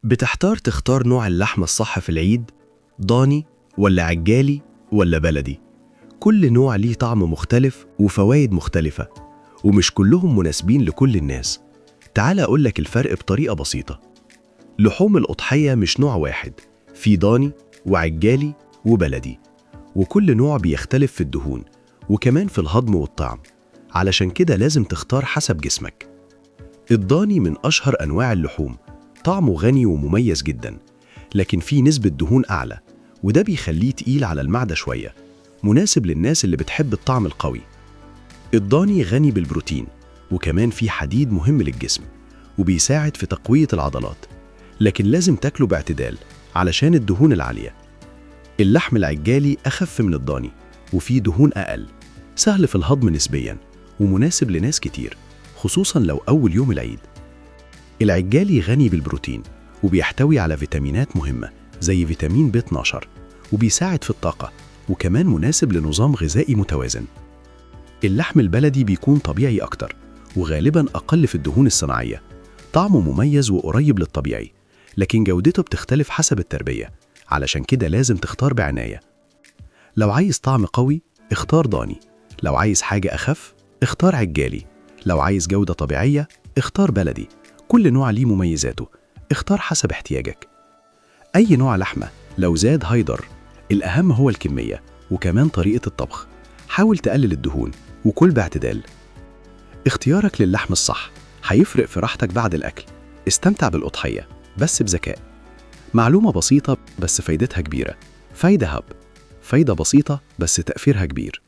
بتحتار تختار نوع اللحمة الصح في العيد، ضاني ولا عجالي ولا بلدي؟ كل نوع ليه طعم مختلف وفوايد مختلفة، ومش كلهم مناسبين لكل الناس. تعال أقولك الفرق بطريقة بسيطة. لحوم الأضحية مش نوع واحد، في ضاني وعجالي وبلدي، وكل نوع بيختلف في الدهون وكمان في الهضم والطعم، علشان كده لازم تختار حسب جسمك. الضاني من أشهر أنواع اللحوم، طعمه غني ومميز جدا، لكن فيه نسبة دهون أعلى، وده بيخليه تقيل على المعدة شوية، مناسب للناس اللي بتحب الطعم القوي. الضاني غني بالبروتين، وكمان فيه حديد مهم للجسم، وبيساعد في تقوية العضلات، لكن لازم تاكله باعتدال علشان الدهون العالية. اللحم العجالي أخف من الضاني، وفيه دهون أقل، سهل في الهضم نسبياً، ومناسب لناس كتير، خصوصاً لو أول يوم العيد. العجالي غني بالبروتين، وبيحتوي على فيتامينات مهمة زي فيتامين B12، وبيساعد في الطاقة، وكمان مناسب لنظام غذائي متوازن. اللحم البلدي بيكون طبيعي أكتر، وغالباً أقل في الدهون الصناعية، طعمه مميز وقريب للطبيعي، لكن جودته بتختلف حسب التربية، علشان كده لازم تختار بعناية. لو عايز طعم قوي اختار ضاني، لو عايز حاجة أخف اختار عجالي، لو عايز جودة طبيعية اختار بلدي. كل نوع ليه مميزاته، اختار حسب احتياجك. أي نوع لحمة لو زاد هيضر، الأهم هو الكمية وكمان طريقة الطبخ. حاول تقلل الدهون وكل باعتدال. اختيارك للحم الصح هيفرق في راحتك بعد الأكل. استمتع بالأضحية بس بذكاء. معلومة بسيطة بس فايدتها كبيرة. فايدة هاب، فايدة بسيطة بس تأثيرها كبير.